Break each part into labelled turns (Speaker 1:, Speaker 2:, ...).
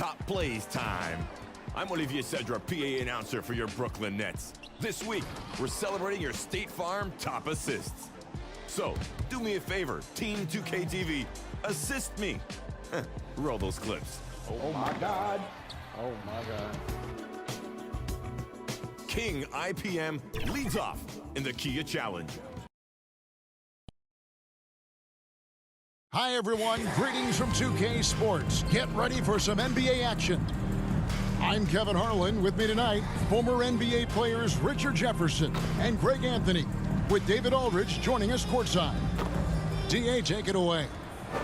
Speaker 1: Top plays time. I'm Olivier Cedra, PA announcer for your Brooklyn Nets. This week, we're celebrating your State Farm top assists. So, do me a favor, Team 2K TV, assist me. Roll those clips.
Speaker 2: Oh my God. Oh my God.
Speaker 1: King IPM leads off in the Kia Challenge.
Speaker 3: Hi everyone, greetings from 2K Sports. Get ready for some NBA action. I'm Kevin Harlan. With me tonight, former NBA players Richard Jefferson and Greg Anthony, with David Aldridge joining us courtside. DA, take it away.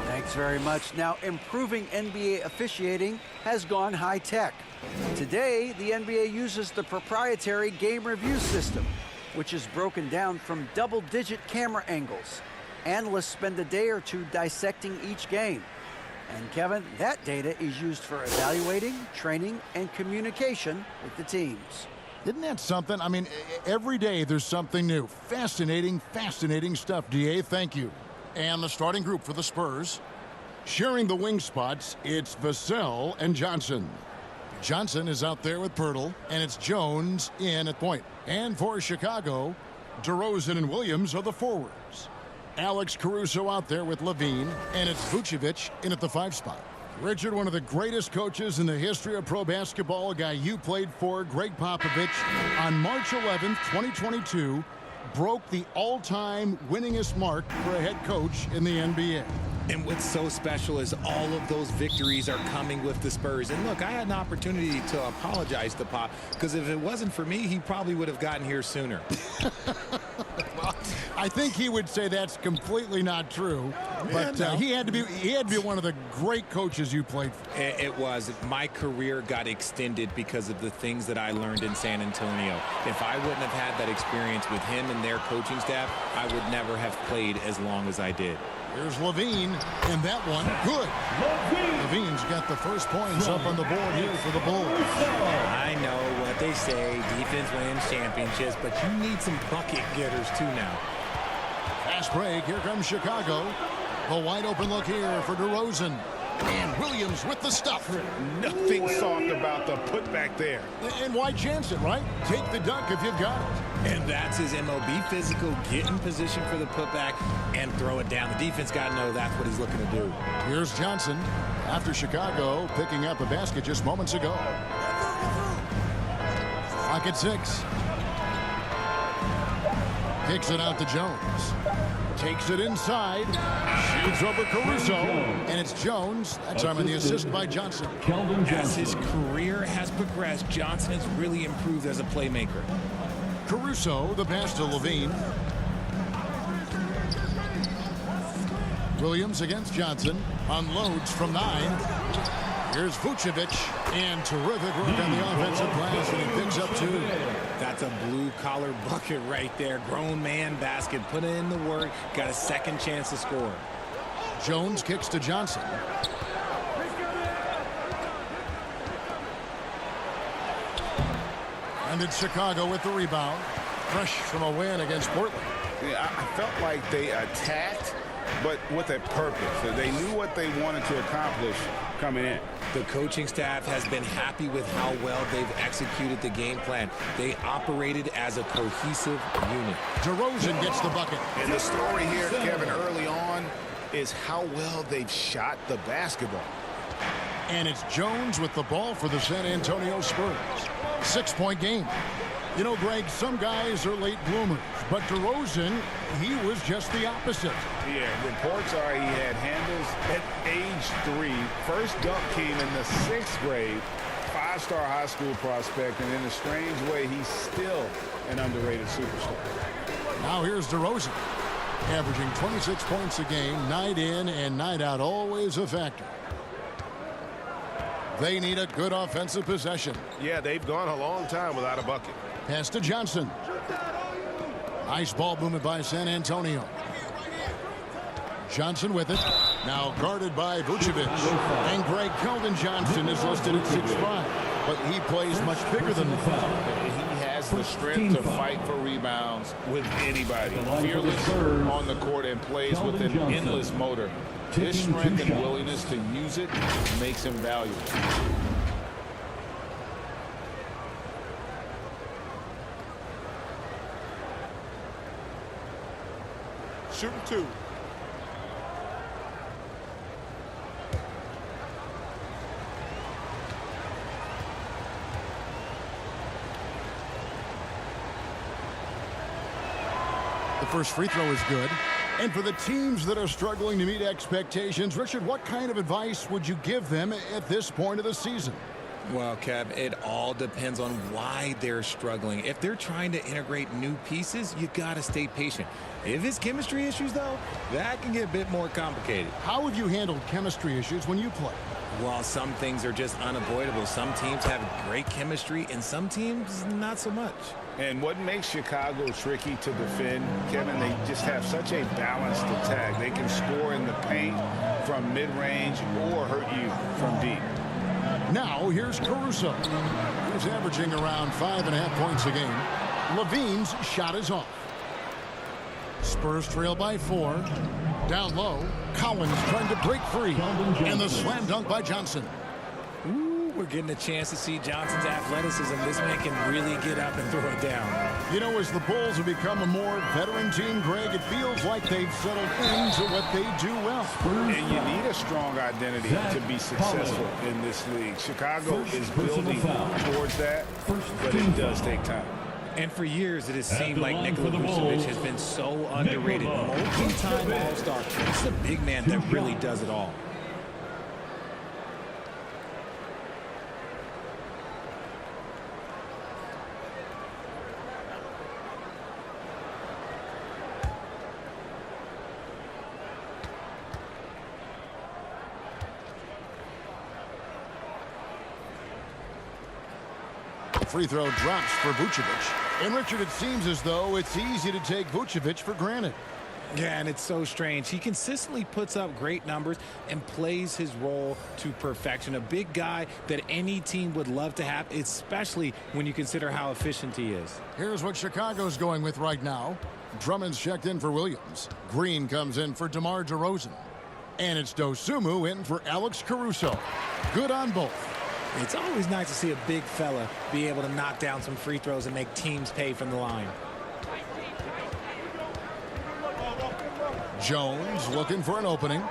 Speaker 4: Thanks very much. Now, improving NBA officiating has gone high-tech. Today, the NBA uses the proprietary game review system, which is broken down from double-digit camera angles. Analysts spend a day or two dissecting each game. And Kevin, that data is used for evaluating, training, and communication with the teams.
Speaker 3: Isn't that something? I mean, every day there's something new. Fascinating, fascinating stuff, DA. Thank you. And the starting group for the Spurs. Sharing the wing spots, it's Vassell and Johnson. Johnson is out there with Pirtle, and it's Jones in at point. And for Chicago, DeRozan and Williams are the forwards. Alex Caruso out there with Levine, and it's Vucevic in at the 5 spot. Richard, one of the greatest coaches in the history of pro basketball, a guy you played for, Greg Popovich, on March 11th, 2022, broke the all-time winningest mark for a head coach in the NBA.
Speaker 5: And what's so special is all of those victories are coming with the Spurs. And look, I had an opportunity to apologize to Pop, because if it wasn't for me, he probably would have gotten here sooner.
Speaker 3: Well, I think he would say that's completely not true. But he had to be one of the great coaches you played for.
Speaker 5: It was. My career got extended because of the things that I learned in San Antonio. If I wouldn't have had that experience with him and their coaching staff, I would never have played as long as I did.
Speaker 3: Here's Levine, and that one, good. Levine's got the first points up on the board here for the Bulls.
Speaker 5: I know what they say, defense wins championships, but you need some bucket getters too now.
Speaker 3: Fast break, here comes Chicago. The wide open look here for DeRozan. And Williams with the stuff.
Speaker 6: Nothing soft about the putback there.
Speaker 3: And why chance it, right? Take the dunk if you've got it.
Speaker 5: And that's his MO. Be physical, get in position for the putback, and throw it down. The defense got to know that's what he's looking to do.
Speaker 3: Here's Johnson after Chicago picking up a basket just moments ago. Clock at 6. Kicks it out to Jones. Takes it inside. Shoots over Caruso. And it's Jones. That's on the assist by Johnson.
Speaker 5: As his career has progressed, Johnson has really improved as a playmaker.
Speaker 3: Caruso, the pass to Levine. Williams against Johnson. Unloads from 9. Here's Vucevic. And terrific work on the offensive glass. And he picks up 2.
Speaker 5: That's a blue-collar bucket right there. Grown man basket. Put in the work. Got a second chance to score.
Speaker 3: Jones kicks to Johnson. And it's Chicago with the rebound. Fresh from a win against Portland.
Speaker 6: Yeah, I felt like they attacked, but with a purpose. They knew what they wanted to accomplish coming in.
Speaker 5: The coaching staff has been happy with how well they've executed the game plan. They operated as a cohesive unit.
Speaker 3: DeRozan gets the bucket.
Speaker 6: And the story here, Kevin, early on is how well they've shot the basketball.
Speaker 3: And it's Jones with the ball for the San Antonio Spurs. 6-point game. You know, Greg, some guys are late bloomers, but DeRozan, he was just the opposite.
Speaker 6: Yeah, reports are he had handles at age 3. First dunk came in the 6th grade. 5-star high school prospect, and in a strange way, he's still an underrated superstar.
Speaker 3: Now here's DeRozan, averaging 26 points a game, night in and night out, always a factor. They need a good offensive possession.
Speaker 6: Yeah, they've gone a long time without a bucket.
Speaker 3: Pass to Johnson. Nice ball movement by San Antonio. Johnson with it. Now guarded by Vucevic. And Greg Keldon Johnson is listed at 6'5", but he plays much bigger than that.
Speaker 6: He has the strength to fight for rebounds with anybody. Fearless on the court and plays with an endless motor. His strength and willingness to use it makes him valuable.
Speaker 2: Shooting 2.
Speaker 3: The first free throw is good. And for the teams that are struggling to meet expectations, Richard, what kind of advice would you give them at this point of the season?
Speaker 5: Well, Kev, it all depends on why they're struggling. If they're trying to integrate new pieces, you got to stay patient. If it's chemistry issues, though, that can get a bit more complicated.
Speaker 3: How have you handled chemistry issues when you play?
Speaker 5: Well, some things are just unavoidable. Some teams have great chemistry, and some teams not so much.
Speaker 6: And what makes Chicago tricky to defend, Kevin, they just have such a balanced attack. They can score in the paint from mid-range or hurt you from deep.
Speaker 3: Now, here's Caruso, who's averaging around 5.5 points a game. Levine's shot is off. Spurs trail by 4. Down low, Collins trying to break free. And the slam dunk by Johnson.
Speaker 5: Ooh, we're getting a chance to see Johnson's athleticism. This man can really get up and throw it down.
Speaker 3: You know, as the Bulls have become a more veteran team, Greg, it feels like they've settled into what they do well.
Speaker 6: And you need a strong identity to be successful in this league. Chicago is building towards that, but it does take time.
Speaker 5: And for years, it has seemed like Nikola Vucevic has been so underrated. Multi-time All-Star. He's a big man that really does it all.
Speaker 3: Free throw drops for Vucevic. And, Richard, it seems as though it's easy to take Vucevic for granted.
Speaker 5: Yeah, and it's so strange. He consistently puts up great numbers and plays his role to perfection. A big guy that any team would love to have, especially when you consider how efficient he is.
Speaker 3: Here's what Chicago's going with right now. Drummond's checked in for Williams. Green comes in for DeMar DeRozan. And it's Dosunmu in for Alex Caruso. Good on both.
Speaker 5: It's always nice to see a big fella be able to knock down some free throws and make teams pay from the line.
Speaker 3: Jones looking for an opening.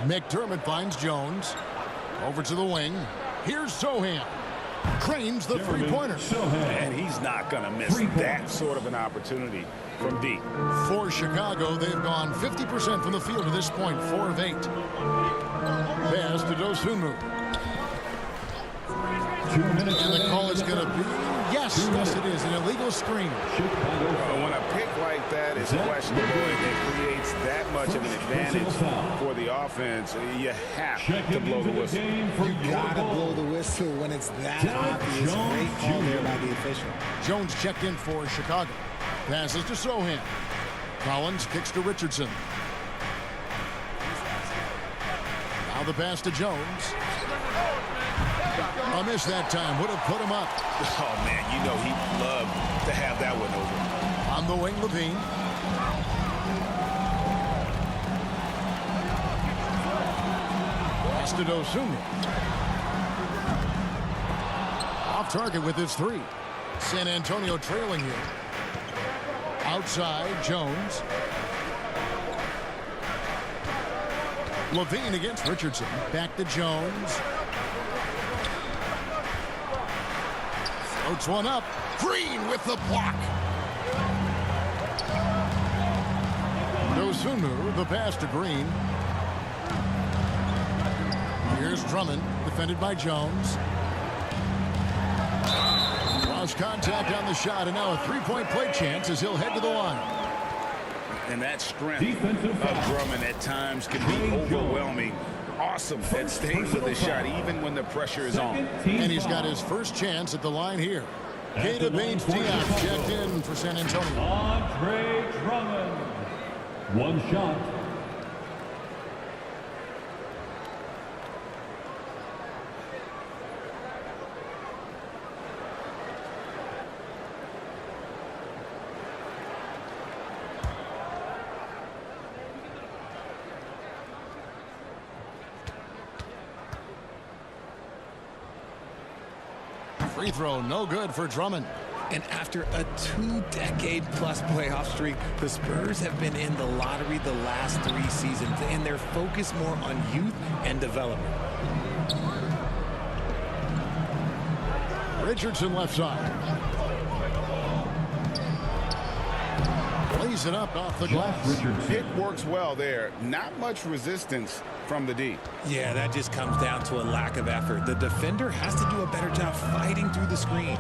Speaker 3: McDermott finds Jones. Over to the wing. Here's Sohan. Cranes the three-pointer.
Speaker 6: And he's not going to miss that sort of an opportunity from deep.
Speaker 3: For Chicago, they've gone 50% from the field to this point, 4 of 8. Pass to Dosunmu.
Speaker 2: 2 minutes.
Speaker 3: And the call is going to be, yes, it is, an illegal screen.
Speaker 6: When a pick like that is questionable and it creates that much of an advantage for the offense, you have to blow the whistle.
Speaker 5: You gotta blow the whistle when it's that obvious. Great call there by the official.
Speaker 3: Jones checked in for Chicago. Passes to Sohan. Collins kicks to Richardson. Now the pass to Jones. A miss that time. Would have put him up.
Speaker 6: Oh, man, you know he'd love to have that one over.
Speaker 3: On the wing, Levine. Pass to Dosunmu. Off target with his 3. San Antonio trailing here. Outside, Jones. Levine against Richardson. Back to Jones. Floats one up. Green with the block. Dosunmu, the pass to Green. Here's Drummond, defended by Jones. Lost contact on the shot, and now a three-point play chance as he'll head to the line.
Speaker 6: And that strength of Drummond at times can be overwhelming. Awesome at staying with the shot, even when the pressure is on.
Speaker 3: And he's got his first chance at the line here. Keita Bates-Diop checked in for San Antonio.
Speaker 2: Andre Drummond. One shot.
Speaker 3: Free throw, no good for Drummond.
Speaker 5: And after a 2-decade-plus playoff streak, the Spurs have been in the lottery the last 3 seasons, and they're focused more on youth and development.
Speaker 3: Richardson left side. Plays it up off the glass.
Speaker 6: It works well there. Not much resistance from the D.
Speaker 5: Yeah, that just comes down to a lack of effort. The defender has to do a better job fighting through the screen.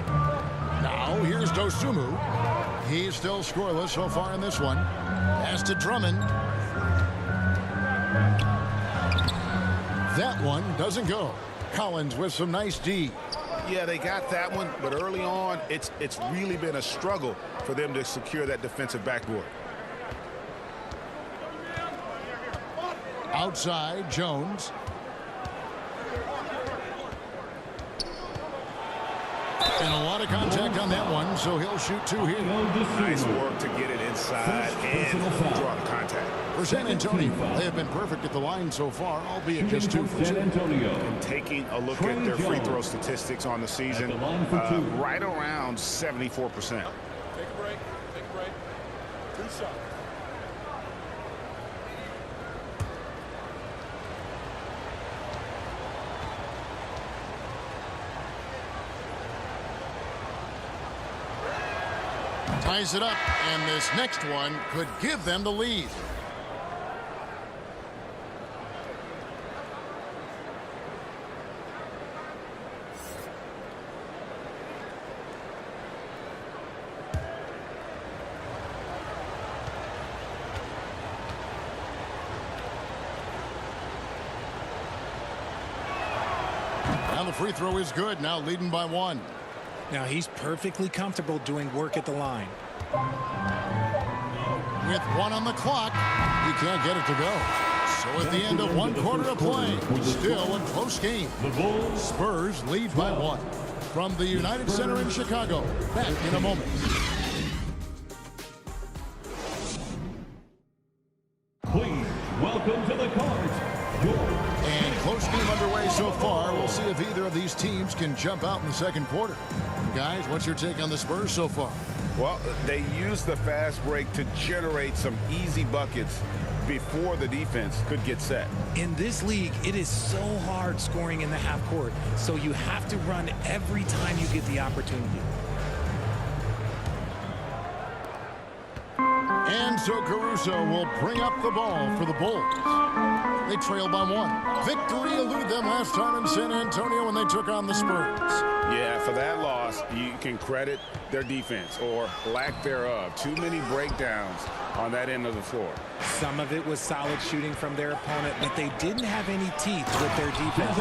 Speaker 3: Now here's Dosunmu. He's still scoreless so far in this one. Pass to Drummond. That one doesn't go. Collins with some nice D.
Speaker 6: Yeah, they got that one, but early on, it's really been a struggle for them to secure that defensive backboard.
Speaker 3: Outside, Jones. And a lot of contact on that one, so he'll shoot 2 here.
Speaker 6: Nice work to get it inside and draw the contact.
Speaker 3: For San Antonio, they have been perfect at the line so far, albeit just 2 for 2.
Speaker 6: And taking a look at their free throw statistics on the season, right around 74%.
Speaker 2: Take a break. Take a break. 2 shots.
Speaker 3: Ties it up, and this next one could give them the lead. And the free throw is good, now leading by 1.
Speaker 5: Now he's perfectly comfortable doing work at the line.
Speaker 3: With 1 on the clock, he can't get it to go. So at the end of 1 quarter of play, still a close game. Spurs lead by 1. From the United Center in Chicago, back in a moment.
Speaker 2: Please welcome to the court,
Speaker 3: And close game underway so far. We'll see if either of these teams can jump out in the second quarter. Guys, what's your take on the Spurs so far?
Speaker 6: Well, they used the fast break to generate some easy buckets before the defense could get set.
Speaker 5: In this league, it is so hard scoring in the half court, so you have to run every time you get the opportunity.
Speaker 3: And so Caruso will bring up the ball for the Bulls. They trail by 1. Victory eluded them last time in San Antonio when they took on the Spurs.
Speaker 6: Yeah, for that loss, you can credit their defense or lack thereof. Too many breakdowns on that end of the floor.
Speaker 5: Some of it was solid shooting from their opponent, but they didn't have any teeth with their defense.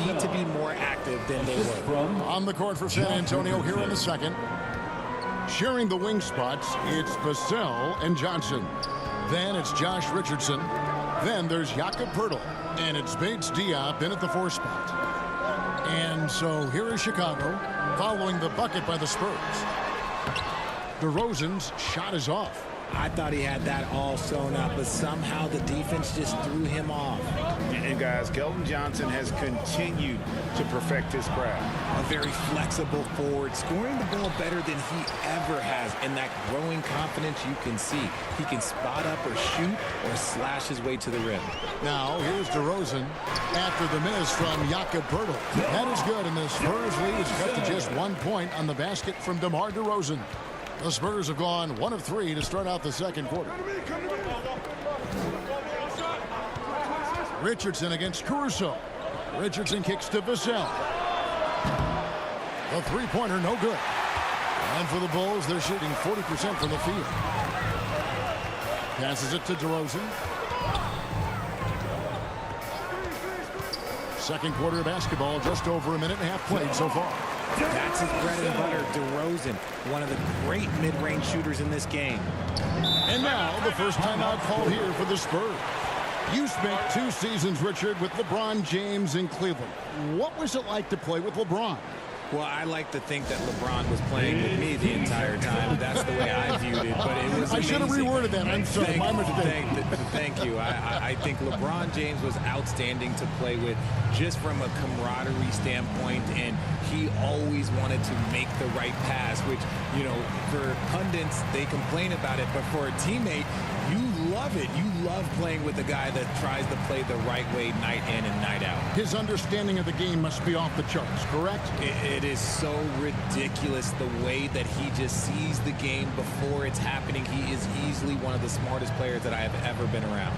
Speaker 5: Need to be more active than they were.
Speaker 3: On the court for San Antonio here in the second. Sharing the wing spots, it's Vassell and Johnson. Then it's Josh Richardson. Then there's Jakob Poeltl. And it's Bates Diop in at the 4 spot. And so here is Chicago following the bucket by the Spurs. DeRozan's shot is off.
Speaker 5: I thought he had that all sewn up, but somehow the defense just threw him off.
Speaker 6: And guys, Keldon Johnson has continued to perfect his craft.
Speaker 5: A very flexible forward, scoring the ball better than he ever has, and that growing confidence you can see. He can spot up or shoot or slash his way to the rim.
Speaker 3: Now here's DeRozan after the miss from Jakob Poeltl. That is good, and the Spurs lead is cut to just 1 point on the basket from DeMar DeRozan. The Spurs have gone 1 of 3 to start out the second quarter. Richardson against Caruso. Richardson kicks to Vassell. The three-pointer, no good. And for the Bulls, they're shooting 40% from the field. Passes it to DeRozan. Second quarter of basketball, just over a minute and a half played so far.
Speaker 5: That's his bread and butter, DeRozan, one of the great mid-range shooters in this game.
Speaker 3: And now the first timeout called here for the Spurs. You spent 2 seasons, Richard, with LeBron James in Cleveland. What was it like to play with LeBron?
Speaker 5: Well, I like to think that LeBron was playing with me the entire time. That's the way I viewed it, but it was
Speaker 3: I should have
Speaker 5: amazing.
Speaker 3: reworded that. I'm sorry, my mistake.
Speaker 5: Thank you. I think LeBron James was outstanding to play with just from a camaraderie standpoint, and he always wanted to make the right pass, which, you know, for pundits, they complain about it, but for a teammate, you love it. You love playing with a guy that tries to play the right way night in and night out.
Speaker 3: His understanding of the game must be off the charts, correct?
Speaker 5: It is so ridiculous the way that he just sees the game before it's happening. He is easily one of the smartest players that I have ever been around.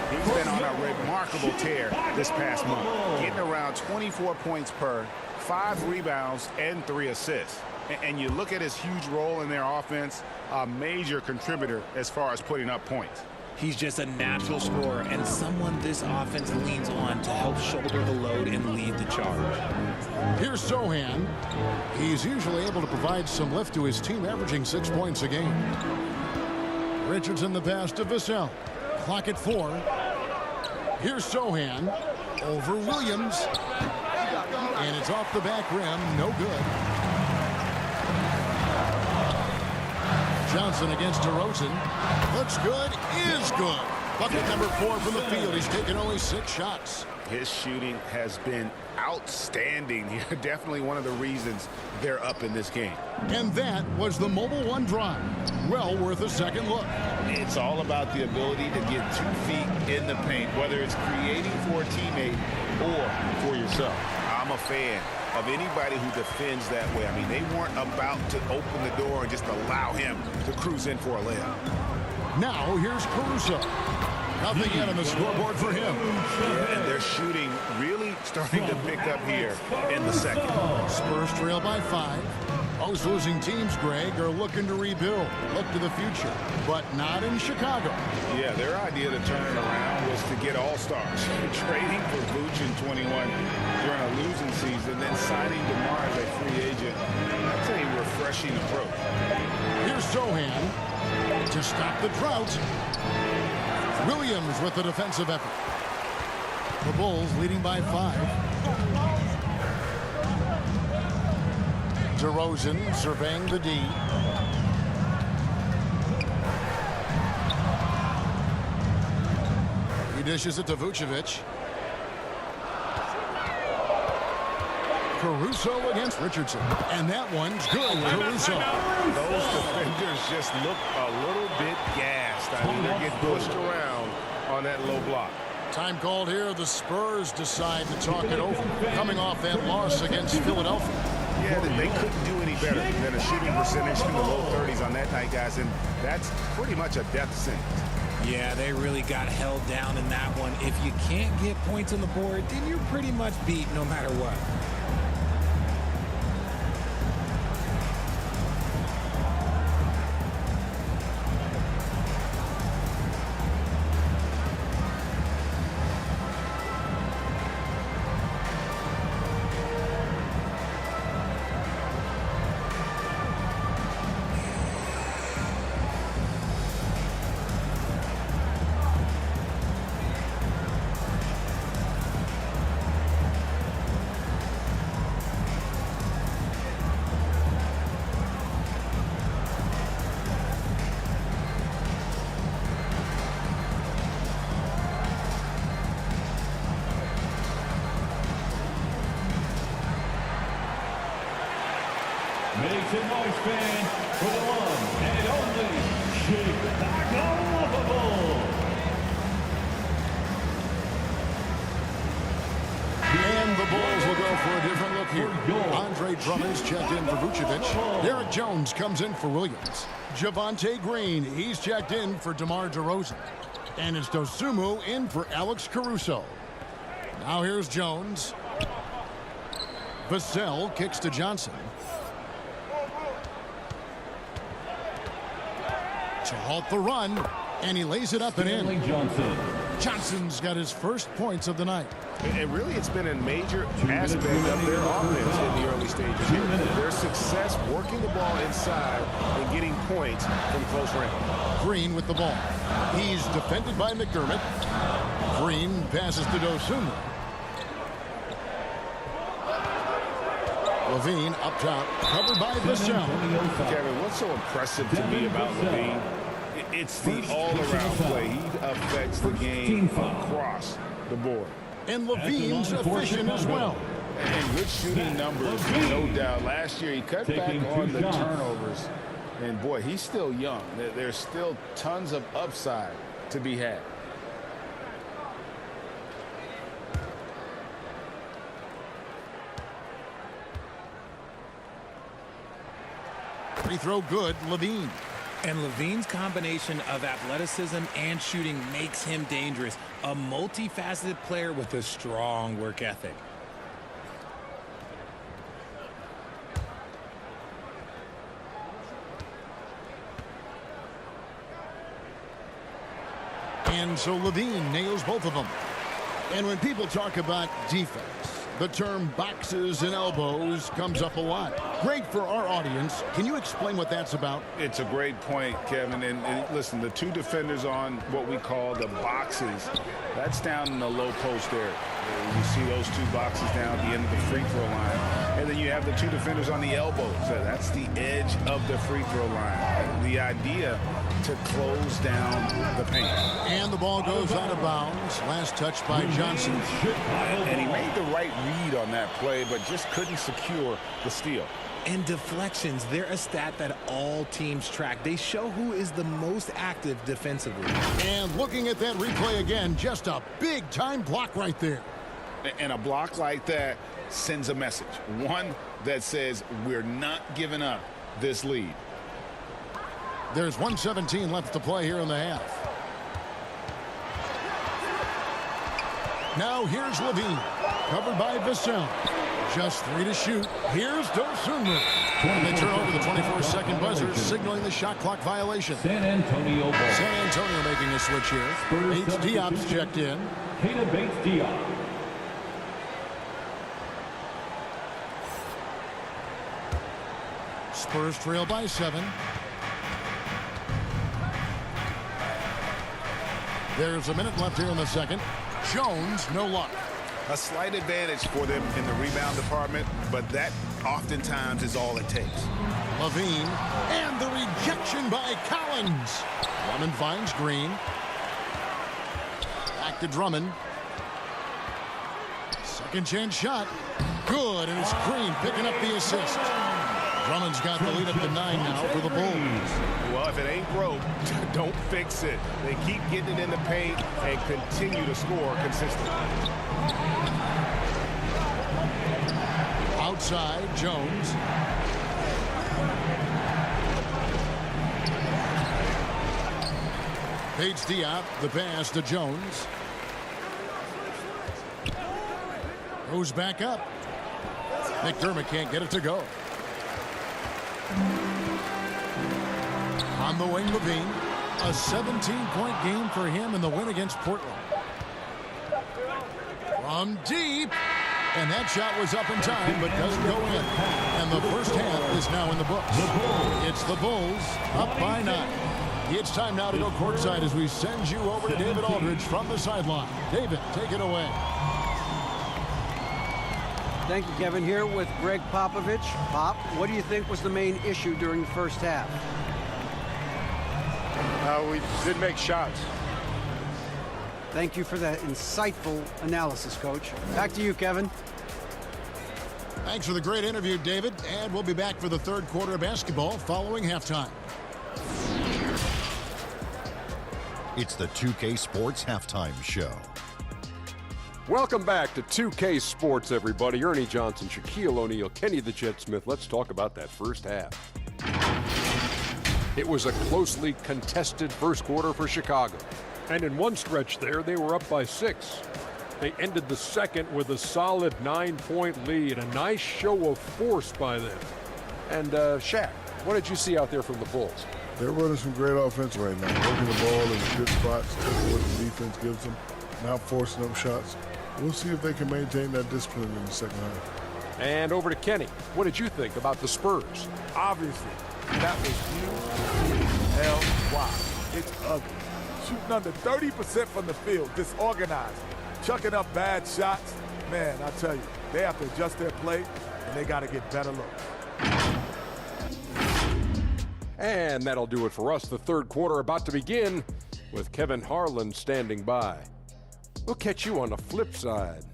Speaker 6: He's been on a remarkable tear this past month, getting around 24 points per, 5 rebounds, and 3 assists. And you look at his huge role in their offense, a major contributor as far as putting up points.
Speaker 5: He's just a natural scorer and someone this offense leans on to help shoulder the load and lead the charge.
Speaker 3: Here's Sohan. He's usually able to provide some lift to his team, averaging 6 points a game. Richardson the pass to Vassell. Clock at 4. Here's Sohan over Williams. And it's off the back rim. No good. Johnson against DeRozan. Looks good. Is good. Bucket number 4 from the field. He's taken only 6 shots.
Speaker 6: His shooting has been outstanding. Definitely one of the reasons they're up in this game.
Speaker 3: And that was the Mobile One drive. Well worth a second look.
Speaker 6: It's all about the ability to get 2 feet in the paint, whether it's creating for a teammate or for yourself. I'm a fan of anybody who defends that way. I mean, they weren't about to open the door and just allow him to cruise in for a layup.
Speaker 3: Now here's Caruso. Nothing yet on the scoreboard for him.
Speaker 6: Yeah, and their shooting really starting to pick up here in the second.
Speaker 3: Spurs trail by 5. Most losing teams, Greg, are looking to rebuild. Look to the future, but not in Chicago.
Speaker 6: Yeah, their idea to turn it around was to get all-stars. Trading for Vooch in 21 during a losing season, then signing DeMar as a free agent. That's a refreshing approach.
Speaker 3: Here's Sohan to stop the drought. Williams with the defensive effort. The Bulls leading by 5. DeRozan surveying the D. He dishes it to Vucevic. Caruso against Richardson. And that one's good. Caruso.
Speaker 6: Those defenders just look a little bit gassed. I mean, they're getting pushed around on that low block.
Speaker 3: Time called here. The Spurs decide to talk it over. Coming off that loss against Philadelphia.
Speaker 6: Yeah, they couldn't do any better than a shooting percentage in the low 30s on that night, guys, and that's pretty much a death sentence.
Speaker 5: Yeah, they really got held down in that one. If you can't get points on the board, then you're pretty much beat no matter what.
Speaker 7: Make some noise, fans, for the one and only Chicago Bulls.
Speaker 3: And the Bulls will go for for a different look here. Andre Drummond's checked in for Vucevic. Derek Jones comes in for Williams. Javonte Green, he's checked in for DeMar DeRozan. And it's Dosunmu in for Alex Caruso. Now here's Jones. Vassell kicks to Johnson. To halt the run, and he lays it up and in. Johnson's got his first points of the night.
Speaker 6: And really, it's been a major aspect of their offense in the early stages. Their success working the ball inside and getting points from close range.
Speaker 3: Green with the ball. He's defended by McDermott. Green passes to Dosunmu. Levine up top, covered by Vassell.
Speaker 6: Kevin, what's so impressive to me about Levine? It's the all-around play. He affects the game across the board.
Speaker 3: And Levine's efficient as well.
Speaker 6: And with shooting numbers, no doubt. Last year, he cut back on the turnovers. And, boy, he's still young. There's still tons of upside to be had.
Speaker 3: Free throw good, Levine.
Speaker 5: And Levine's combination of athleticism and shooting makes him dangerous. A multifaceted player with a strong work ethic.
Speaker 3: And so Levine nails both of them. And when people talk about defense, the term boxes and elbows comes up a lot. Great for our audience. Can you explain what that's about?
Speaker 6: It's a great point, Kevin. And listen, the two defenders on what we call the boxes, that's down in the low post area. You see those two boxes down at the end of the free throw line. And then you have the two defenders on the elbows. That's the edge of the free throw line. The idea to close down the paint.
Speaker 3: And the ball goes out of bounds. Last touch by Johnson.
Speaker 6: And he made the right read on that play, but just couldn't secure the steal.
Speaker 5: And deflections, they're a stat that all teams track. They show who is the most active defensively.
Speaker 3: And looking at that replay again, just a big-time block right there.
Speaker 6: And a block like that sends a message. One that says we're not giving up this lead.
Speaker 3: There's 1:17 left to play here in the half. Now here's Levine, covered by Vassell. Just 3 to shoot. Here's Dosunmu. And they turn over the 24-second buzzer, signaling the shot clock violation.
Speaker 7: San Antonio ball.
Speaker 3: San Antonio making a switch here. Bates Diop's checked in.
Speaker 7: Keita Bates-Diop.
Speaker 3: Spurs trail by 7. There's a minute left here in the second. Jones, no luck.
Speaker 6: A slight advantage for them in the rebound department, but that oftentimes is all it takes.
Speaker 3: Levine, and the rejection by Collins. Drummond finds Green. Back to Drummond. Second chance shot. Good, and it's Green picking up the assist. Drummond's got the lead up to 9 now for the Bulls.
Speaker 6: Well, if it ain't broke, don't fix it. They keep getting it in the paint and continue to score consistently.
Speaker 3: Outside, Jones. Bates Diop, the pass to Jones. Goes back up. McDermott can't get it to go. On the wing, Levine. A 17-point game for him in the win against Portland. From deep. And that shot was up in time, but doesn't go in. And the first half is now in the books. It's the Bulls up by 9. It's time now to go courtside as we send you over to David Aldridge from the sideline. David, take it away.
Speaker 4: Thank you, Kevin. Here with Greg Popovich. Pop, what do you think was the main issue during the first half?
Speaker 2: We didn't make shots.
Speaker 4: Thank you for that insightful analysis, Coach. Back to you, Kevin.
Speaker 3: Thanks for the great interview, David. And we'll be back for the third quarter of basketball following halftime.
Speaker 8: It's the 2K Sports Halftime Show. Welcome back to 2K Sports, everybody. Ernie Johnson, Shaquille O'Neal, Kenny the Jet Smith. Let's talk about that first half. It was a closely contested first quarter for Chicago. And in one stretch there, they were up by 6. They ended the second with a solid 9-point lead. A nice show of force by them. And Shaq, what did you see out there from the Bulls?
Speaker 9: They're running some great offense right now. Working the ball in good spots, taking what the defense gives them, not forcing up shots. We'll see if they can maintain that discipline in the second half.
Speaker 8: And over to Kenny. What did you think about the Spurs?
Speaker 10: Obviously, that was U-L-Y. It's ugly. Shooting under 30% from the field, disorganized, chucking up bad shots. Man, I tell you, they have to adjust their play, and they got to get better looks.
Speaker 8: And that'll do it for us. The third quarter about to begin with Kevin Harlan standing by. We'll catch you on the flip side,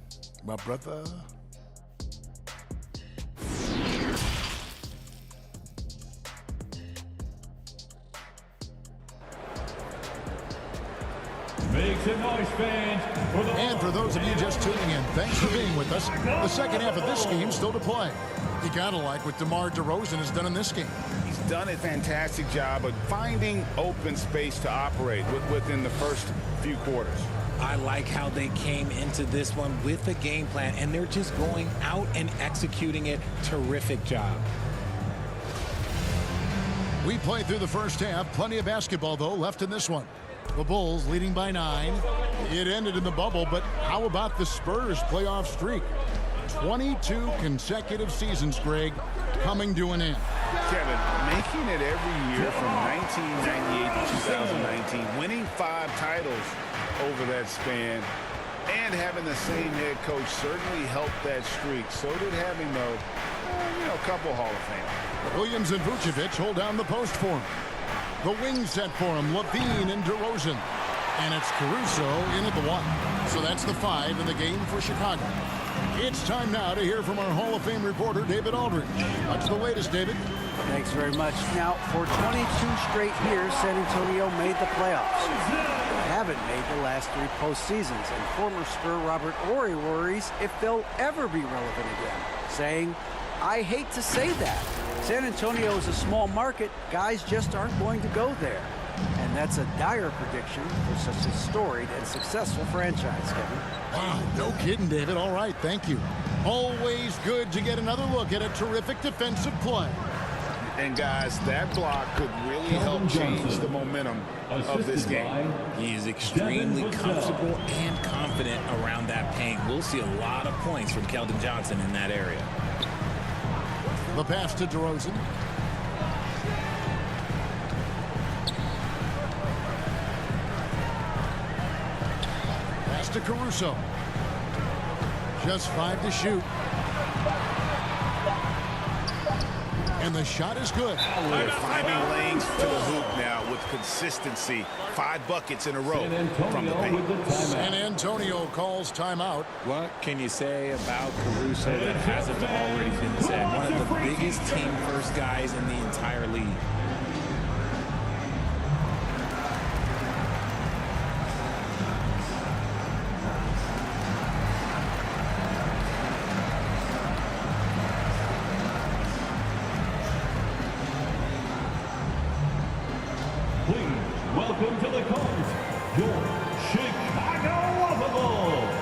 Speaker 9: My brother.
Speaker 7: Make some noise, fans.
Speaker 3: And for those of you just tuning in, thanks for being with us. The second half of this game still to play. You gotta like what DeMar DeRozan has done in this game.
Speaker 6: He's done a fantastic job of finding open space to operate within the first few quarters.
Speaker 5: I like how they came into this one with a game plan, and they're just going out and executing it. Terrific job.
Speaker 3: We played through the first half. Plenty of basketball, though, left in this one. The Bulls leading by 9. It ended in the bubble, but how about the Spurs playoff streak? 22 consecutive seasons, Greg, coming to an end.
Speaker 6: Kevin, making it every year from 1998 to 2019, winning 5 titles over that span, and having the same head coach certainly helped that streak. So did having, though, a couple Hall of Fame.
Speaker 3: Williams and Vucevic hold down the post for him. The wing set for him, Levine and DeRozan. And it's Caruso in at the 1. So that's the 5 in the game for Chicago. It's time now to hear from our Hall of Fame reporter, David Aldridge. What's the latest, David?
Speaker 4: Thanks very much. Now, for 22 straight years, San Antonio made the playoffs. They haven't made the last 3 postseasons, and former Spur Robert Horry worries if they'll ever be relevant again, saying, "I hate to say that. San Antonio is a small market. Guys just aren't going to go there." And that's a dire prediction for such a storied and successful franchise, Kevin.
Speaker 3: Wow, no kidding, David. All right, thank you. Always good to get another look at a terrific defensive play.
Speaker 6: And guys, that block could really help change the momentum of this game.
Speaker 5: He is extremely comfortable and confident around that paint. We'll see a lot of points from Keldon Johnson in that area.
Speaker 3: The pass to DeRozan. Pass to Caruso. Just 5 to shoot. And the shot is good.
Speaker 6: They're finding lanes to the hoop now with consistency. 5 buckets in a row from the paint.
Speaker 3: San Antonio calls timeout.
Speaker 5: What can you say about Caruso that hasn't already been said? One of the biggest team-first guys in the entire league.
Speaker 7: Welcome to the court, your Chicago Bulls.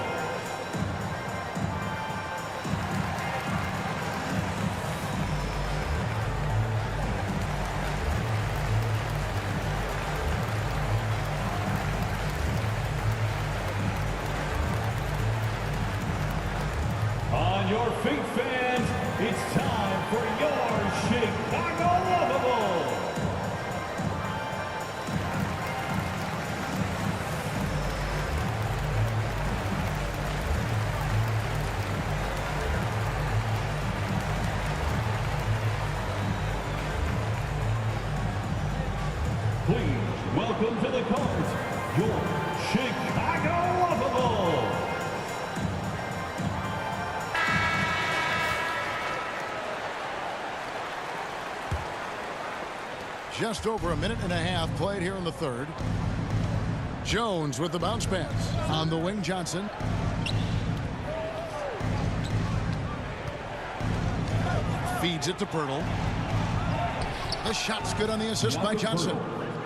Speaker 7: On your feet, fans, it's time for your Chicago Bulls. Please welcome to the court, your Chicago Bulls.
Speaker 3: Just over a minute and a half played here in the third. Jones with the bounce pass. On the wing, Johnson. Feeds it to Pirtle. The shot's good on the assist by Johnson.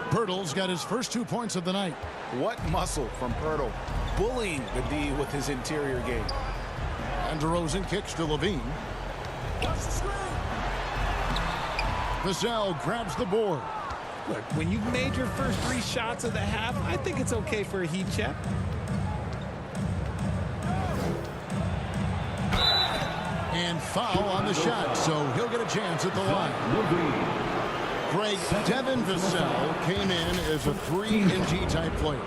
Speaker 3: Pirtle's got his first 2 points of the night.
Speaker 6: What muscle from Pirtle, bullying the D with his interior game.
Speaker 3: And DeRozan kicks to Levine. Vassell grabs the board.
Speaker 5: Look, when you've made your first 3 shots of the half, I think it's okay for a heat check.
Speaker 3: And foul on the shot, so he'll get a chance at the line. Greg, Devin Vassell came in as a 3-and-D type player,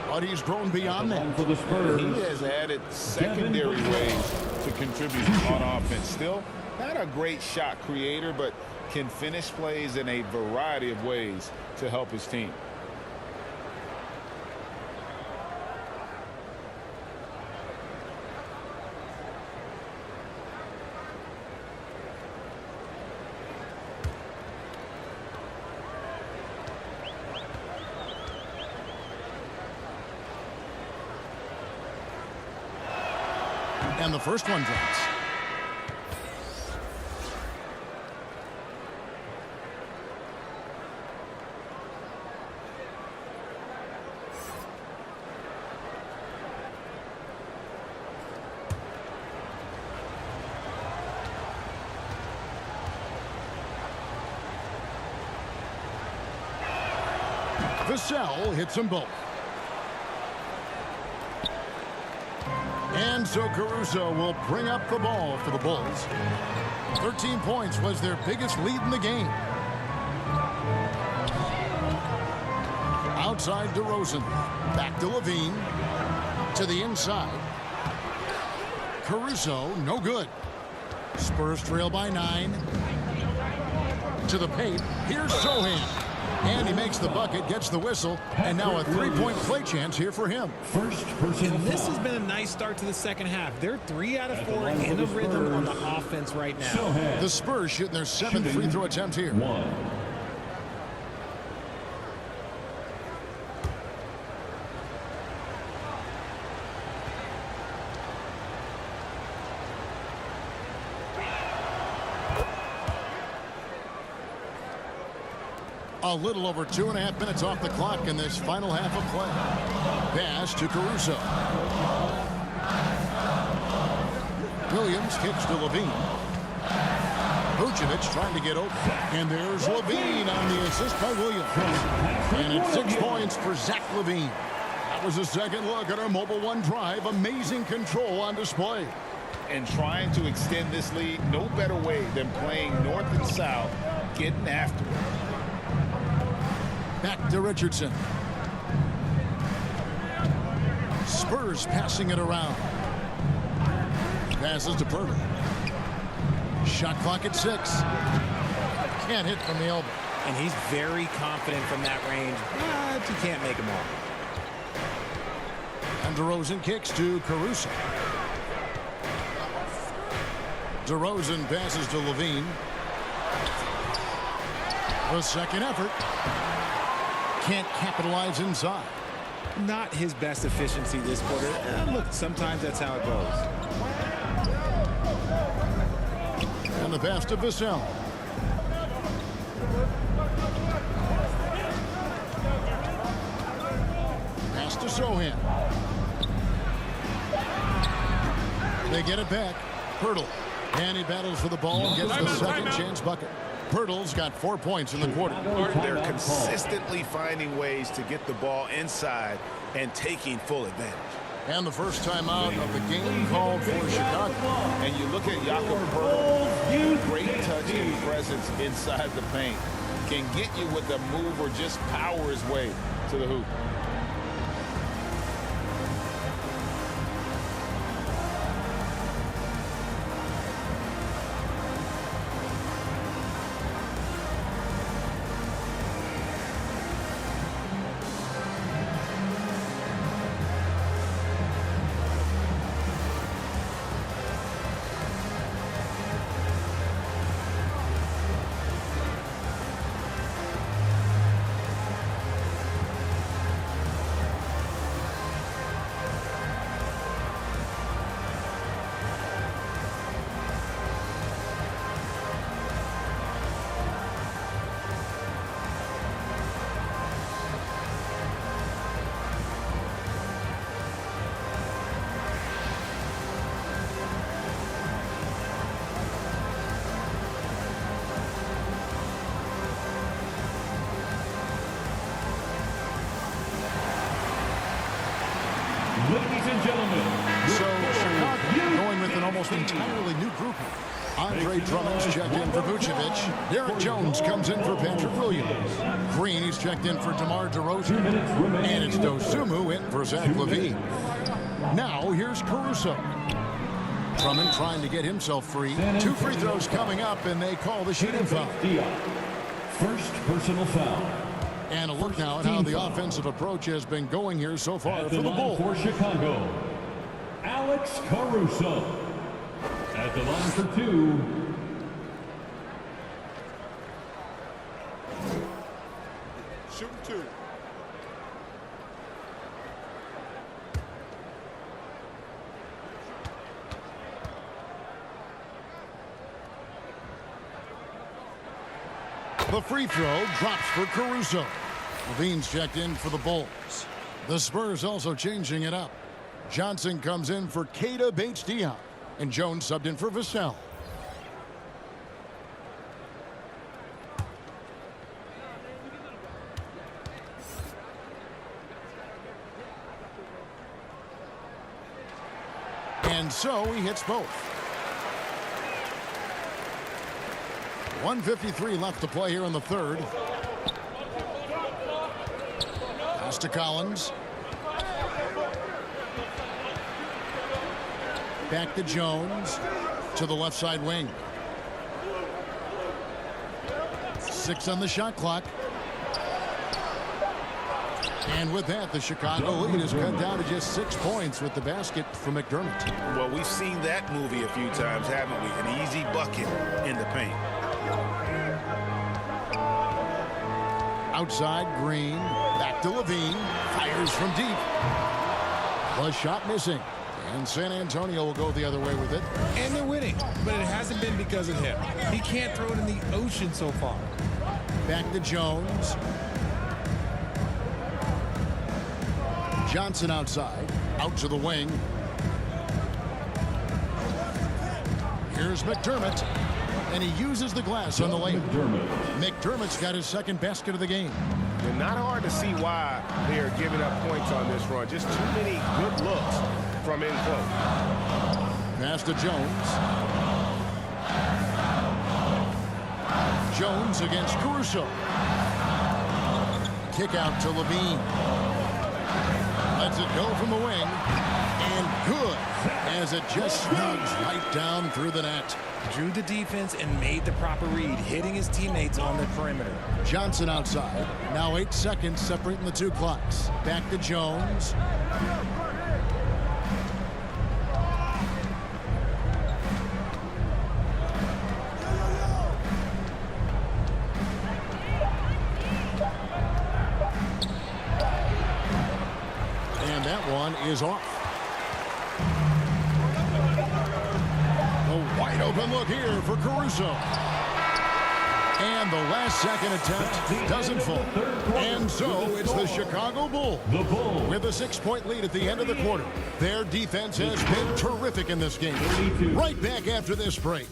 Speaker 3: but he's grown beyond that.
Speaker 6: He has added secondary ways to contribute on offense. Still not a great shot creator, but can finish plays in a variety of ways to help his team.
Speaker 3: And the first one drops. Vassell hits them both. And so Caruso will bring up the ball for the Bulls. 13 points was their biggest lead in the game. Outside DeRozan. Back to Levine. To the inside. Caruso, no good. Spurs trail by 9. To the paint. Here's Sohan. And he makes the bucket, gets the whistle, and now a 3-point play chance here for him.
Speaker 5: And this has been a nice start to the second half. They're 3 out of 4 in the rhythm on the offense right now.
Speaker 3: The Spurs shooting their 7th free throw attempt here. A little over 2.5 minutes off the clock in this final half of play. Pass to Caruso. Williams kicks to Levine. Vucevic trying to get open. And there's Levine on the assist by Williams. And it's 6 points for Zach Levine. That was a second look at our Mobile One drive. Amazing control on display.
Speaker 6: And trying to extend this lead, no better way than playing north and south, getting after it.
Speaker 3: Back to Richardson. Spurs passing it around. Passes to Pirtle. Shot clock at 6. Can't hit from the elbow.
Speaker 5: And he's very confident from that range, but you can't make him all.
Speaker 3: And DeRozan kicks to Caruso. DeRozan passes to Levine. The second effort. Can't capitalize inside.
Speaker 5: Not his best efficiency this quarter. Look, sometimes that's how it goes.
Speaker 3: And the pass to Vassell. Pass to Sohan. They get it back. Pirtle. And he battles for the ball and gets the second chance bucket. Pirtle's got 4 points in the quarter.
Speaker 6: They're consistently finding ways to get the ball inside and taking full advantage.
Speaker 3: And the first time out of the game called for Chicago.
Speaker 6: And you look at Jakob Pirtle, great touch and presence inside the paint. Can get you with a move or just power his way to the hoop.
Speaker 7: and gentlemen.
Speaker 3: So Chicago going with an almost entirely new group. Andre Drummond's checked in for Vucevic. Derek Jones comes in for Patrick Williams. Green, he's checked in for DeMar DeRozan. And it's Dosunmu in for Zach LaVine. Now here's Caruso. Drummond trying to get himself free. 2 free throws coming up, and they call the shooting foul.
Speaker 7: First personal foul.
Speaker 3: And a look now at how the offensive approach has been going here so far for the Bulls.
Speaker 7: For Chicago, Alex Caruso. At the line for 2.
Speaker 10: Shooting 2.
Speaker 3: The free throw drops for Caruso. Levine's checked in for the Bulls. The Spurs also changing it up. Johnson comes in for Keita Bates-Diop. And Jones subbed in for Vassell. And so he hits both. 1:53 left to play here in the third. Pass to Collins. Back to Jones. To the left side wing. 6 on the shot clock. And with that, the Chicago lead is cut down to just 6 points with the basket from McDermott.
Speaker 6: Well, we've seen that movie a few times, haven't we? An easy bucket in the paint.
Speaker 3: Outside, Green. Back to Levine. Fires from deep. The shot missing. And San Antonio will go the other way with it.
Speaker 5: And they're winning, but it hasn't been because of him. He can't throw it in the ocean so far.
Speaker 3: Back to Jones. Johnson outside. Out to the wing. Here's McDermott. And he uses the glass on the lane. McDermott's got his second basket of the game.
Speaker 11: And not hard to see why they are giving up points on this run. Just too many good looks from in close.
Speaker 3: Pass to Jones. Jones against Caruso. Kick out to Levine. Lets it go from the wing. And good, as it just snugs right down through the net.
Speaker 5: Drew the defense and made the proper read, hitting his teammates on the perimeter.
Speaker 3: Johnson outside. Now 8 seconds separating the 2 clocks. Back to Jones. And that one is off. A wide open look here for Caruso. And the last second attempt doesn't fall. And so it's the Chicago Bulls with a 6-point lead at the end of the quarter. Their defense has been terrific in this game. Right back after this break.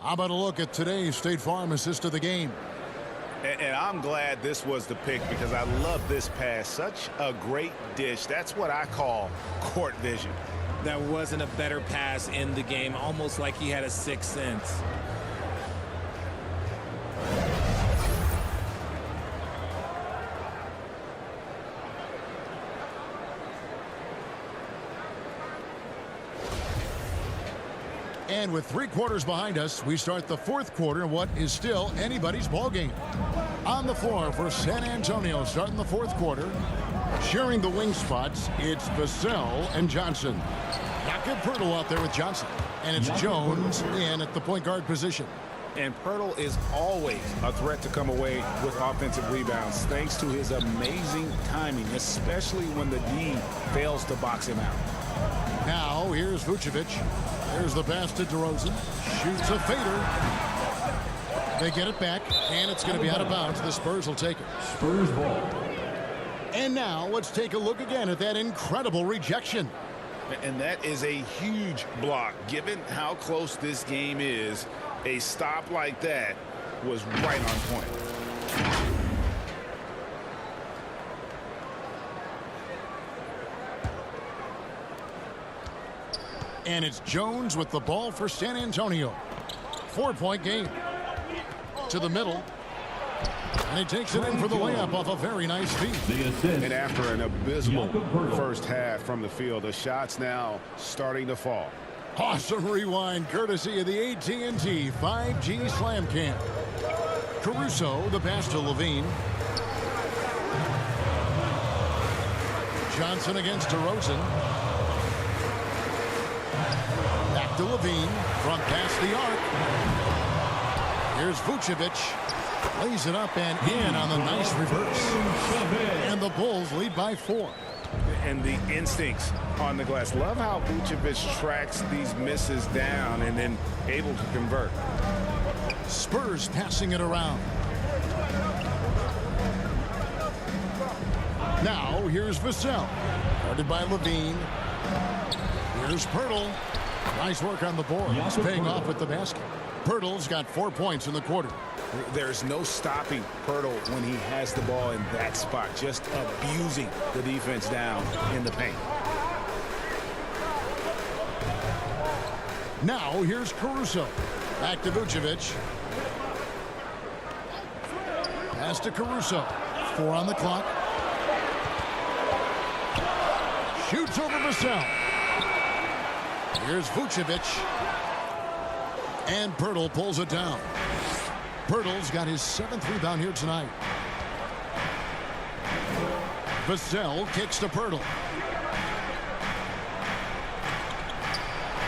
Speaker 3: How about a look at today's State Farm assist of the game?
Speaker 6: And I'm glad this was the pick because I love this pass. Such a great dish. That's what I call court vision.
Speaker 5: There wasn't a better pass in the game, almost like he had a sixth sense.
Speaker 3: And with 3 quarters behind us, we start the 4th quarter in what is still anybody's ball game. On the floor for San Antonio starting the 4th quarter. Sharing the wing spots, it's Vassell and Johnson. Jakob Poeltl out there with Johnson. And it's Jones in at the point guard position.
Speaker 6: And Poeltl is always a threat to come away with offensive rebounds thanks to his amazing timing, especially when the D fails to box him out.
Speaker 3: Now, here's Vucevic. There's the pass to DeRozan. Shoots a fader. They get it back, and it's going to be out of bounds. The Spurs will take it.
Speaker 7: Spurs ball.
Speaker 3: And now, let's take a look again at that incredible rejection.
Speaker 6: And that is a huge block. Given how close this game is, a stop like that was right on point.
Speaker 3: And it's Jones with the ball for San Antonio. 4-point game. To the middle. And he takes it in for the layup off a very nice feed.
Speaker 7: The assist.
Speaker 6: And after an abysmal first half from the field, the shots now starting to fall.
Speaker 3: Awesome rewind courtesy of the AT&T 5G Slam Cam. Caruso, the pass to Levine. Johnson against DeRozan. Back to Levine. Front past the arc. Here's Vucevic. Lays it up and in on the nice reverse. And the Bulls lead by 4.
Speaker 6: And the instincts on the glass. Love how Vucevic tracks these misses down and then able to convert.
Speaker 3: Spurs passing it around. Now here's Vassell. Guarded by Levine. Here's Pirtle. Nice work on the board. He's paying off with the basket. Pirtle's got 4 points in the quarter.
Speaker 6: There's no stopping Pirtle when he has the ball in that spot. Just abusing the defense down in the paint.
Speaker 3: Now here's Caruso. Back to Vucevic. Pass to Caruso. 4 on the clock. Shoots over Vassell. Here's Vucevic. And Pirtle pulls it down. Pirtle's got his 7th rebound here tonight. Vassell kicks to Pirtle.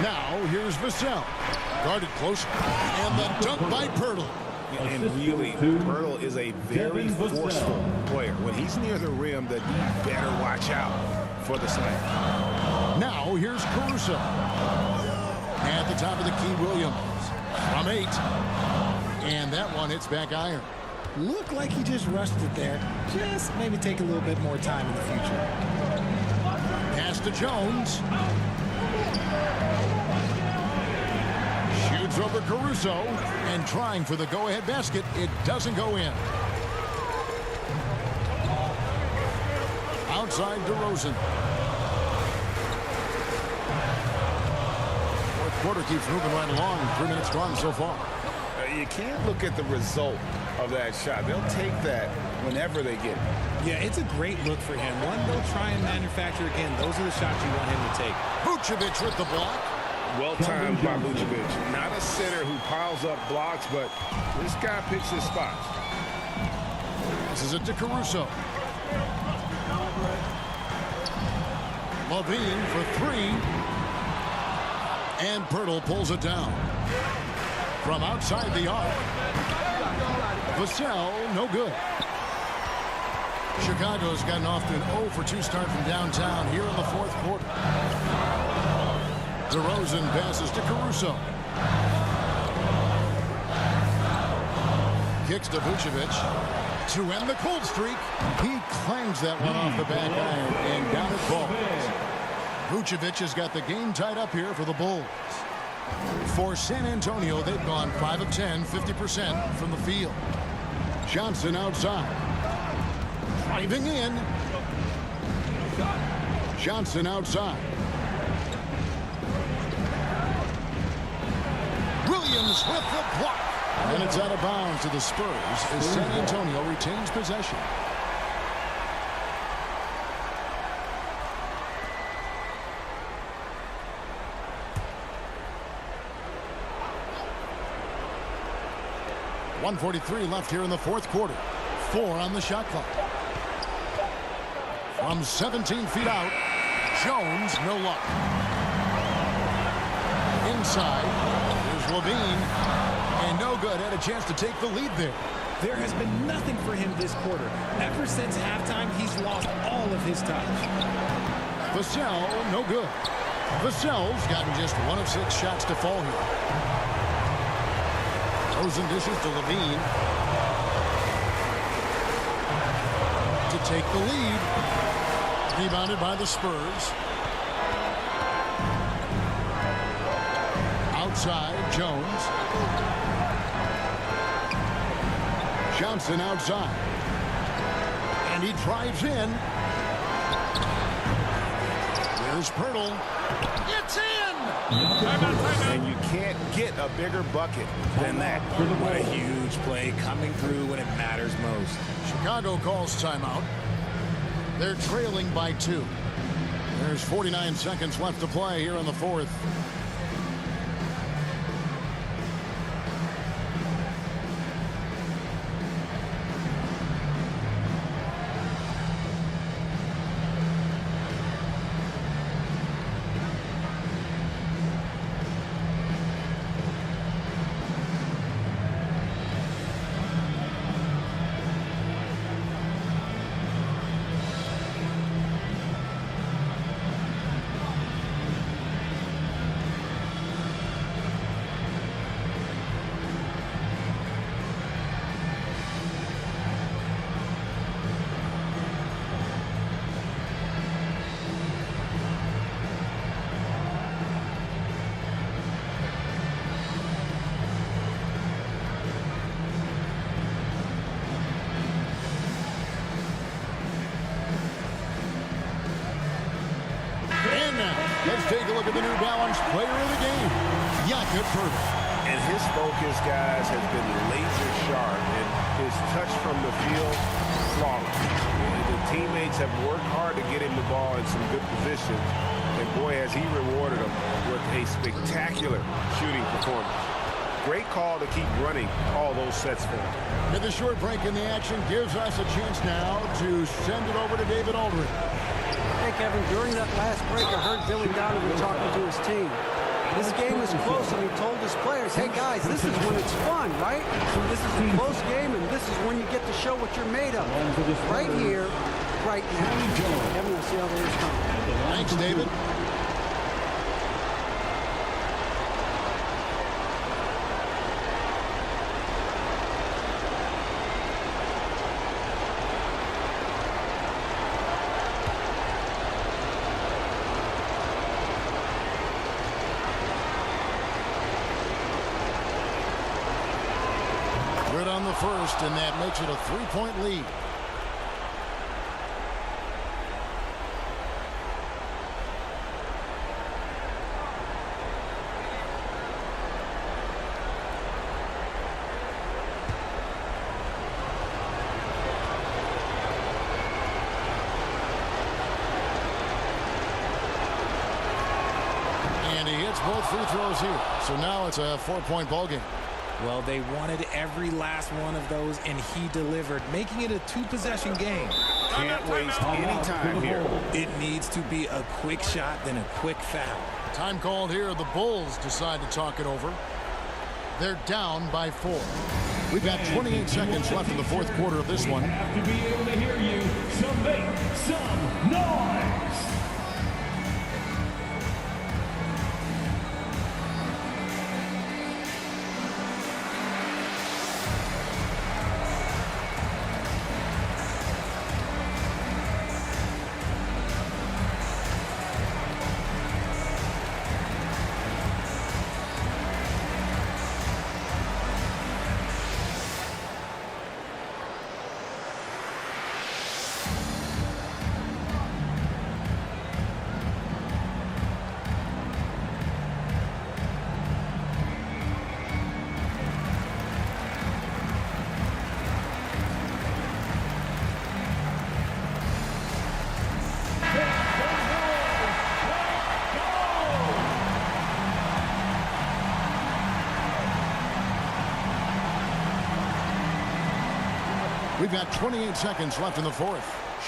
Speaker 3: Now here's Vassell. Guarded close. And the dunk by Pirtle.
Speaker 6: And really, Pirtle is a very forceful player. When he's near the rim, the D better watch out for the slam.
Speaker 3: Now here's Caruso. At the top of the key, Williams. From 8. And that one hits back iron.
Speaker 5: Looked like he just rushed it there. Just maybe take a little bit more time in the future.
Speaker 3: Pass to Jones. Shoots over Caruso. And trying for the go-ahead basket. It doesn't go in. Outside DeRozan. Fourth quarter keeps moving right along. 3 minutes gone so far.
Speaker 6: You can't look at the result of that shot. They'll take that whenever they get it.
Speaker 5: Yeah, it's a great look for him. One they'll try and manufacture again. Those are the shots you want him to take.
Speaker 3: Vucevic with the block.
Speaker 6: Well-timed by Vucevic. Not a sitter who piles up blocks, but this guy picks his spots.
Speaker 3: This is it to Caruso. Levine for 3. And Pirtle pulls it down. From outside the arc. Vassell, no good. Chicago's gotten off to an 0-for-2 start from downtown here in the 4th quarter. DeRozan passes to Caruso. Kicks to Vucevic. To end the cold streak. He clangs that one off the back iron and down it falls. Vucevic has got the game tied up here for the Bulls. For San Antonio, they've gone 5 of 10, 50% from the field. Johnson outside. Driving in. Johnson outside. Williams with the block. And it's out of bounds to the Spurs as San Antonio retains possession. .143 left here in the 4th quarter. 4 on the shot clock. From 17 feet out, Jones, no luck. Inside, here's Levine. And no good, had a chance to take the lead there.
Speaker 5: There has been nothing for him this quarter. Ever since halftime, he's lost all of his touch.
Speaker 3: Vassell, no good. Vassell's gotten just 1 of 6 shots to fall here. Frozen dishes to Levine to take the lead. Rebounded by the Spurs. Outside, Jones. Johnson outside. And he drives in. Here's Pirtle. It's in!
Speaker 11: And you can't get a bigger bucket than that.
Speaker 5: What a huge play coming through when it matters most.
Speaker 3: Chicago calls timeout. They're trailing by 2. There's 49 seconds left to play here in the 4th. Let's take a look at the New Balance player of the game, Jakob Pirtle.
Speaker 11: And his focus, guys, has been laser sharp, and his touch from the field, flawless. The teammates have worked hard to get him the ball in some good positions, and boy, has he rewarded them with a spectacular shooting performance. Great call to keep running all those sets for him.
Speaker 3: And the short break in the action gives us a chance now to send it over to David Aldridge.
Speaker 4: Hey, Kevin, during that last break, I heard Billy Donovan talking to his team. This game is close, and he told his players, hey, guys, this is when it's fun, right? This is a close game, and this is when you get to show what you're made of. Right here, right now. Kevin, we'll see how the is coming.
Speaker 3: Thanks, David. Good on the first, and that makes it a 3-point lead. And he hits both free throws here. So now it's a 4-point ball game.
Speaker 5: Well, they wanted every last one of those, and he delivered, making it a 2-possession game.
Speaker 11: Can't waste any time here.
Speaker 5: It needs to be a quick shot, then a quick foul.
Speaker 3: Time called here. The Bulls decide to talk it over. They're down by 4. We've got 28 seconds left in the 4th quarter of this one.
Speaker 7: Have to be able to hear you, so make some noise.
Speaker 3: We've got 28 seconds left in the 4th.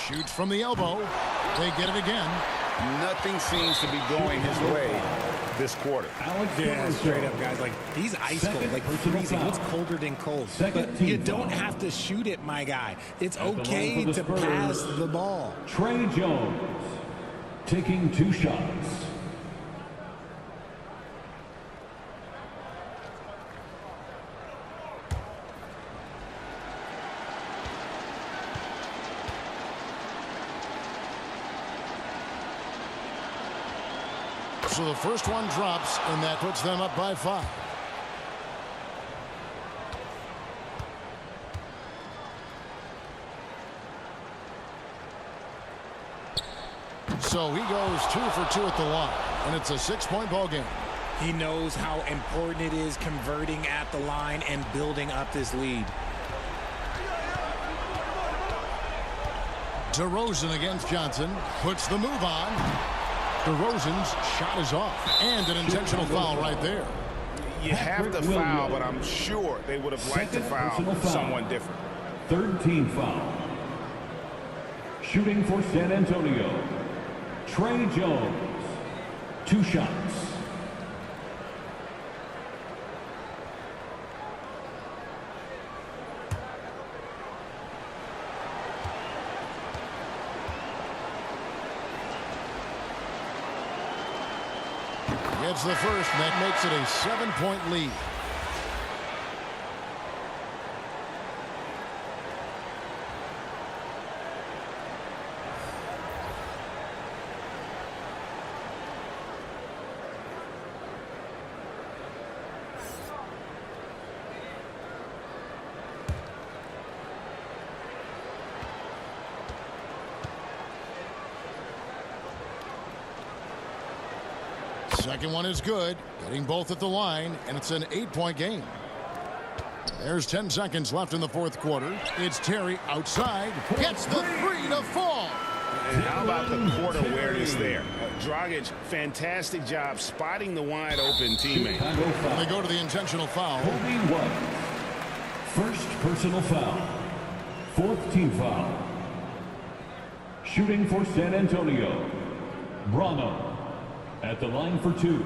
Speaker 3: Shoots from the elbow. They get it again.
Speaker 11: Nothing seems to be going his way this quarter.
Speaker 5: Yeah, straight up, guys. Like, he's ice cold, like freezing. What's colder than cold? But you don't have to shoot it, my guy. It's okay to pass the ball.
Speaker 7: Trey Jones taking 2 shots.
Speaker 3: So the first one drops, and that puts them up by 5. So he goes 2 for 2 at the line, and it's a 6-point ball game.
Speaker 5: He knows how important it is converting at the line and building up this lead.
Speaker 3: DeRozan against Johnson. Puts the move on. DeRozan's shot is off. And an intentional foul right there.
Speaker 11: You have to foul, but I'm sure they would have liked to foul someone different.
Speaker 7: Third team foul. Shooting for San Antonio, Trey Jones. 2 shots.
Speaker 3: Gets the first, and that makes it a 7-point lead. Second one is good, getting both at the line, and it's an 8-point game. There's 10 seconds left in the fourth quarter. It's Terry outside, gets the 3 to fall.
Speaker 11: And how about the court awareness there? Dragic, fantastic job spotting the wide open teammate.
Speaker 3: And they go to the intentional foul.
Speaker 7: First personal foul. 4th team foul. Shooting for San Antonio, Brano. At the line for 2.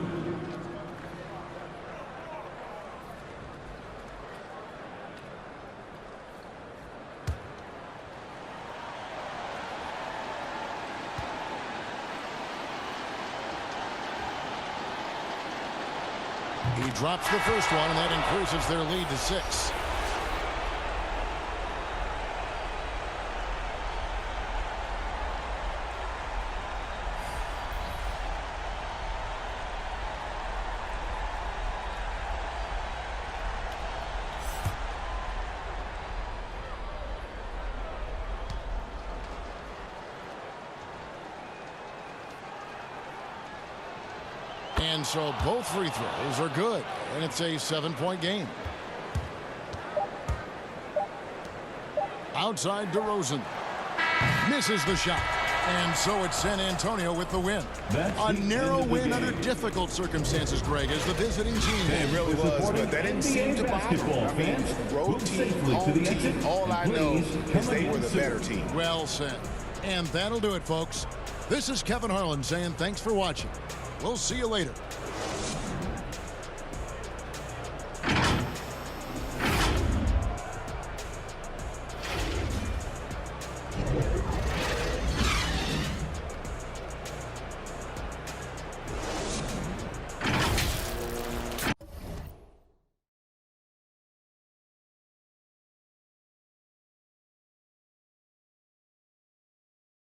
Speaker 3: He drops the first one, and that increases their lead to 6. And so both free throws are good, and it's a 7-point game. Outside DeRozan. Misses the shot. And so it's San Antonio with the win. A narrow win under difficult circumstances, Greg, as the visiting team.
Speaker 11: It really was, but that didn't seem to bother. I mean, road team, home team, all I know is they were the better team.
Speaker 3: Well said. And that'll do it, folks. This is Kevin Harlan saying thanks for watching. We'll see you later.